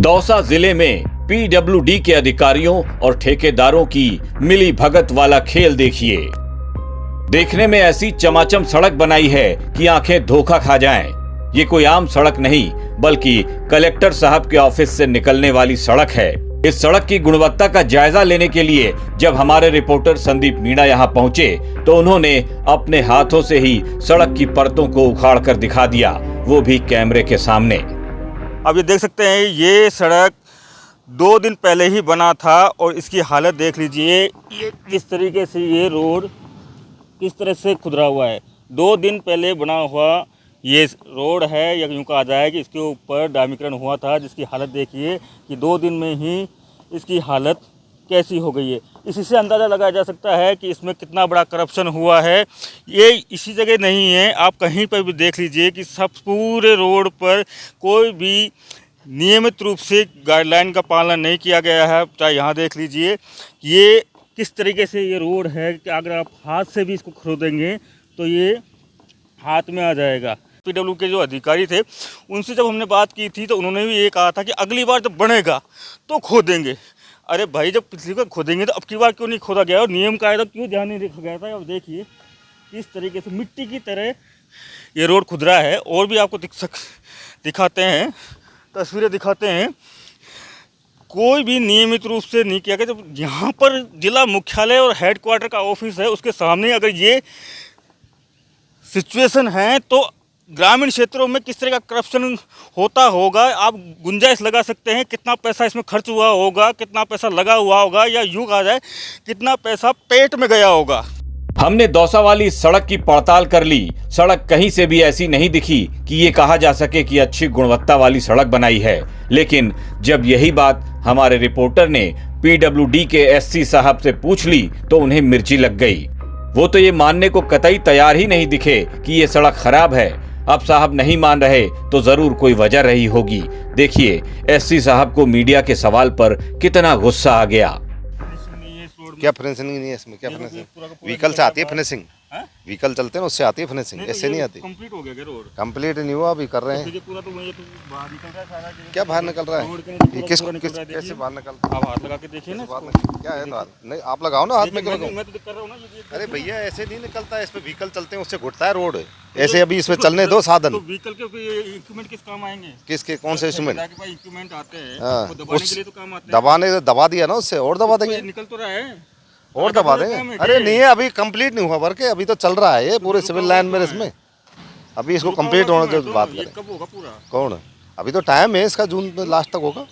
दौसा जिले में पीडब्ल्यूडी के अधिकारियों और ठेकेदारों की मिली भगत वाला खेल देखिए। देखने में ऐसी चमाचम सड़क बनाई है कि आंखें धोखा खा जाएं। ये कोई आम सड़क नहीं बल्कि कलेक्टर साहब के ऑफिस से निकलने वाली सड़क है। इस सड़क की गुणवत्ता का जायजा लेने के लिए जब हमारे रिपोर्टर संदीप मीणा यहाँ पहुंचे तो उन्होंने अपने हाथों से ही सड़क की परतों को उखाड़ कर दिखा दिया, वो भी कैमरे के सामने। अब ये देख सकते हैं, ये सड़क 2 दिन पहले ही बना था और इसकी हालत देख लीजिए। ये किस तरीके से ये रोड किस तरह से खुदरा हुआ है। 2 दिन पहले बना हुआ ये रोड है, या यूँ कहा जाए कि इसके ऊपर डामरीकरण हुआ था, जिसकी हालत देखिए कि 2 दिन में ही इसकी हालत कैसी हो गई है। इसी से अंदाज़ा लगाया जा सकता है कि इसमें कितना बड़ा करप्शन हुआ है। ये इसी जगह नहीं है, आप कहीं पर भी देख लीजिए कि सब पूरे रोड पर कोई भी नियमित रूप से गाइडलाइन का पालन नहीं किया गया है। चाहे यहाँ देख लीजिए ये किस तरीके से ये रोड है कि अगर आप हाथ से भी इसको खोदेंगे तो ये हाथ में आ जाएगा। पीडब्ल्यू के जो अधिकारी थे उनसे जब हमने बात की थी तो उन्होंने भी ये कहा था कि अगली बार जब बनेगा तो खोदेंगे। अरे भाई, जब पिछली बार खोदेंगे तो अब की बार क्यों नहीं खोदा गया और नियम कायदा क्यों ध्यान नहीं रखा गया था। अब देखिए किस तरीके से मिट्टी की तरह ये रोड खुदरा है। और भी आपको दिखाते हैं, तस्वीरें दिखाते हैं। कोई भी नियमित रूप से नहीं किया गया। जब यहाँ पर जिला मुख्यालय और हेडक्वार्टर का ऑफिस है उसके सामने अगर ये सिचुएशन है तो ग्रामीण क्षेत्रों में किस तरह का करप्शन होता होगा आप गुंजाइश लगा सकते हैं। कितना पैसा इसमें खर्च हुआ होगा, कितना पैसा लगा हुआ होगा, या यूँ कहा जाए कितना पैसा पेट में गया होगा। हमने दौसा वाली सड़क की पड़ताल कर ली। सड़क कहीं से भी ऐसी नहीं दिखी कि ये कहा जा सके कि अच्छी गुणवत्ता वाली सड़क बनाई है। लेकिन जब यही बात हमारे रिपोर्टर ने पीडब्ल्यूडी के एससी साहब से पूछ ली तो उन्हें मिर्ची लग गई। वो तो ये मानने को कतई तैयार ही नहीं दिखे कि ये सड़क खराब है। अब साहब नहीं मान रहे तो जरूर कोई वजह रही होगी। देखिए एससी साहब को मीडिया के सवाल पर कितना गुस्सा आ गया। क्या फिनिशिंग नहीं है इसमें? क्या फिनिशिंग? व्हीकल से आती है फिनिशिंग, व्हीकल चलते हैं उससे आती है फिनिशिंग, ऐसे नहीं आती। कंप्लीट हो गया क्या रोड? कंप्लीट नहीं हुआ, अभी कर रहे हैं। पूरा तो ये तो बाहर निकल रहा है सारा। क्या बाहर निकल रहा है? किस कैसे बाहर निकल रहा है? आप हाथ लगा के देखिए ना। क्या है ना? नहीं आप लगाओ ना हाथ में। क्यों? मैं तो कर रहा हूँ ना। अरे भैया ऐसे नहीं निकलता है, इस पे व्हीकल चलते हैं उससे घुटता है रोड। ऐसे अभी इसमें चलने दो साधन। तो व्हीकल के इक्विपमेंट किस काम आएंगे? किसके? कौन से इंस्ट्रूमेंट? इक्विपमेंट आते हैं दबाने के लिए तो काम आते हैं। दबाने दबा दिया ना उससे, और दबा देंगे। निकल तो रहा है और दबा देंगे। अरे नहीं है, अभी कंप्लीट नहीं हुआ वर्क, अभी तो चल रहा है ये पूरे सिविल लाइन में। इसमें अभी इसको कंप्लीट होने जो बात करें। कब होगा पूरा? कौन? अभी तो टाइम है इसका, जून लास्ट तक होगा।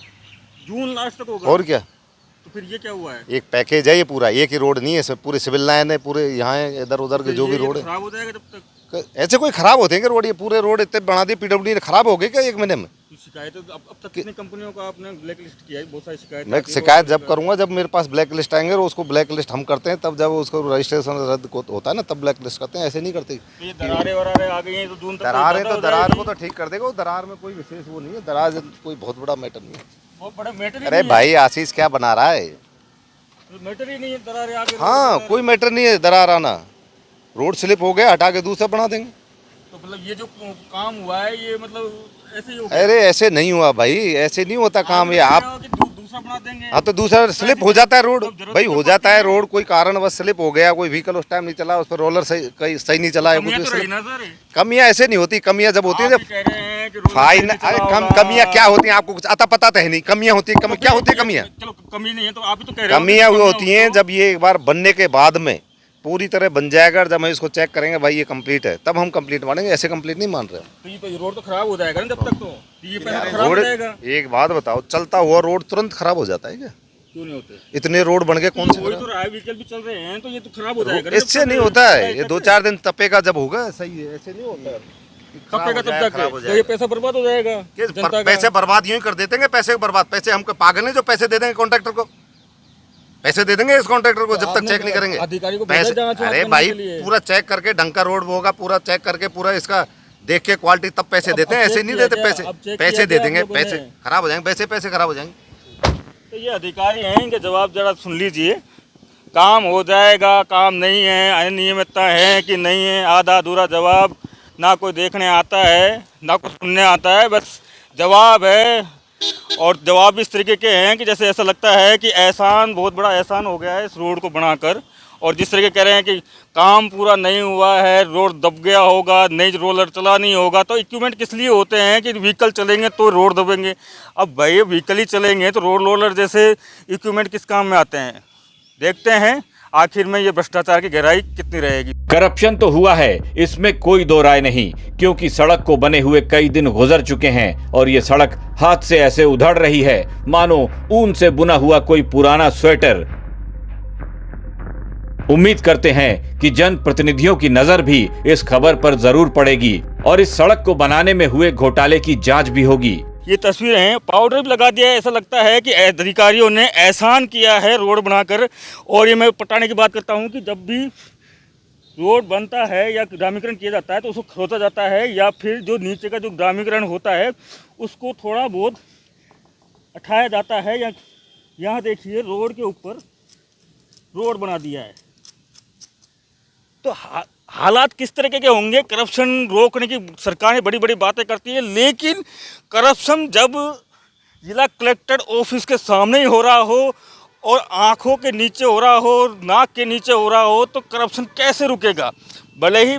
जून लास्ट तक होगा? और क्या। तो फिर ये क्या हुआ है? एक पैकेज है ये पूरा, एक ही रोड नहीं है इसमें, पूरे सिविल लाइन है, पूरे यहाँ इधर उधर के जो भी रोड है। खराब हो जाएगा जब तक। ऐसे कोई खराब होते हैं रोड? ये पूरे रोड इतने बना दिए पीडब्ल्यूडी ने, खराब हो गए क्या 1 महीने में? शिकायत अब तक कितनी कंपनियों का आपने ब्लैक लिस्ट किया है? बहुत सारी शिकायत। मैं शिकायत जब करूंगा जब मेरे पास ब्लैक लिस्ट आएंगे और उसको ब्लैक लिस्ट हम करते हैं, तब जब उसको रजिस्ट्रेशन रद्द होता है ना तब ब्लैक लिस्ट करते हैं, ऐसे नहीं करते। ये दरारें वरारें आ गई हैं तो जून तक दरारें तो दरार को तो ठीक कर देगा, दरार में कोई विशेष वो नहीं है, दरार कोई बहुत बड़ा मैटर नहीं है। बहुत बड़ा मैटर। अरे भाई आशीष क्या बना रहा है? मैटर ही नहीं है दरारें आ गई। हाँ कोई मैटर नहीं है दरार आना, रोड स्लिप हो गया हटा के दूसरा बना देंगे। तो मतलब ये जो काम हुआ है ये मतलब ऐसे ही हो गया? अरे ऐसे नहीं हुआ भाई, ऐसे नहीं होता काम। ये आप दूसरा बना देंगे। हाँ तो दूसरा स्लिप हो जाता है रोड भाई, हो जाता है रोड, कोई कारण बस स्लिप हो गया, कोई व्हीकल उस टाइम नहीं चला, उस पर रोलर सही नहीं चला है। कमियां ऐसे नहीं होती, कमियां जब होती है जब फाइन। अरे कमियां क्या होती हैं आपको कुछ आता पता तो है नहीं। कमियां होती है, क्या होती है कमियां? चलो कमी नहीं है तो आप ही तो कह रहे हो। कमियां वो होती हैं जब ये एक बार बनने के बाद में पूरी तरह बन जाएगा, जब हम इसको चेक करेंगे भाई ये कंप्लीट है तब हम कंप्लीट मानेंगे, ऐसे कंप्लीट नहीं मान रहे। तो ये रोड तो खराब हो जाएगा ना जब तक। तो ये पैसा खराब हो जाएगा। एक बात बताओ, चलता हुआ रोड तुरंत खराब हो जाता है क्या? क्यों नहीं होते? इतने रोड बन गए, कौन से? तो व्हीकल भी चल रहे हैं तो ये तो खराब हो जाएगा। इससे नहीं होता है, ये 2-4 दिन तपेगा जब होगा सही है, ऐसे नहीं होता है। तपेगा तब तक तो ये पैसा बर्बाद हो जाएगा। पैसे बर्बाद यूं ही कर देते हैं, पैसे बर्बाद। पैसे हमको पागल नहीं जो पैसे दे देंगे कॉन्ट्रैक्टर को, पैसे दे देंगे इस कॉन्ट्रैक्टर को जब तक चेक नहीं करेंगे अधिकारी को पैसे। अरे भाई पूरा चेक करके, ढंग रोड होगा पूरा चेक करके, पूरा इसका देख के क्वालिटी तब पैसे देते हैं, ऐसे नहीं देते पैसे। पैसे दे देंगे, पैसे खराब हो जाएंगे, पैसे खराब हो जाएंगे। तो ये अधिकारी हैं, इनके जवाब जरा सुन लीजिए। काम हो जाएगा, काम नहीं है, अनियमितता है कि नहीं है, आधा अधूरा जवाब। ना कोई देखने आता है ना कुछ सुनने आता है, बस जवाब है और जवाब भी इस तरीके के हैं कि जैसे ऐसा लगता है कि एहसान, बहुत बड़ा एहसान हो गया है इस रोड को बनाकर। और जिस तरीके कह रहे हैं कि काम पूरा नहीं हुआ है, रोड दब गया होगा, नई रोलर चला नहीं होगा, तो इक्विपमेंट किस लिए होते हैं कि व्हीकल चलेंगे तो रोड दबेंगे। अब भाई व्हीकल ही चलेंगे तो रोलर जैसे इक्विपमेंट किस काम में आते हैं। देखते हैं आखिर में ये भ्रष्टाचार की गहराई कितनी रहेगी। करप्शन तो हुआ है, इसमें कोई दो राय नहीं, क्योंकि सड़क को बने हुए कई दिन गुजर चुके हैं और ये सड़क हाथ से ऐसे उधड़ रही है मानो ऊन से बुना हुआ कोई पुराना स्वेटर। उम्मीद करते हैं कि जनप्रतिनिधियों की नजर भी इस खबर पर जरूर पड़ेगी और इस सड़क को बनाने में हुए घोटाले की जांच भी होगी। ये तस्वीरें हैं, पाउडर भी लगा दिया है, ऐसा लगता है कि अधिकारियों ने एहसान किया है रोड बनाकर। और ये मैं पटाने की बात करता हूँ कि जब भी रोड बनता है या ग्रामीकरण किया जाता है तो उसको खोदा जाता है, या फिर जो नीचे का जो ग्रामीकरण होता है उसको थोड़ा बहुत हटाया जाता है। या यहाँ देखिए रोड के ऊपर रोड बना दिया है, तो हालात किस तरीके के होंगे। करप्शन रोकने की सरकारें बड़ी बड़ी बातें करती है, लेकिन करप्शन जब जिला कलेक्टर ऑफिस के सामने ही हो रहा हो और आंखों के नीचे हो रहा हो, नाक के नीचे हो रहा हो, तो करप्शन कैसे रुकेगा। भले ही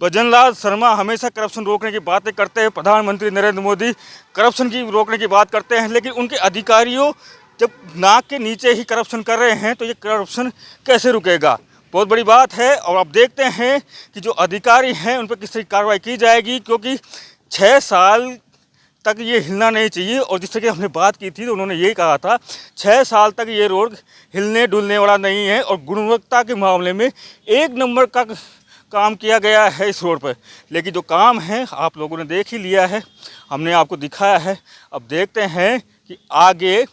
भजन लाल शर्मा हमेशा करप्शन रोकने की बातें करते हैं, प्रधानमंत्री नरेंद्र मोदी करप्शन की रोकने की बात करते हैं, लेकिन उनके अधिकारियों जब नाक के नीचे ही करप्शन कर रहे हैं तो ये करप्शन कैसे रुकेगा। बहुत बड़ी बात है। और अब देखते हैं कि जो अधिकारी हैं उन पर किस तरह की कार्रवाई की जाएगी, क्योंकि 6 साल तक ये हिलना नहीं चाहिए। और जिस तरह की हमने बात की थी तो उन्होंने यही कहा था 6 साल तक ये रोड हिलने डुलने वाला नहीं है। और गुणवत्ता के मामले में 1 नंबर का काम किया गया है इस रोड पर। लेकिन जो काम है आप लोगों ने देख ही लिया है, हमने आपको दिखाया है। अब देखते हैं कि आगे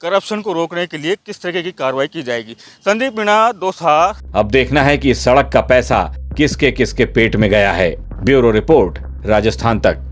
करप्शन को रोकने के लिए किस तरह की कार्रवाई की जाएगी। संदीप मीणा, दौसा। अब देखना है कि इस सड़क का पैसा किसके किसके पेट में गया है। ब्यूरो रिपोर्ट, राजस्थान तक।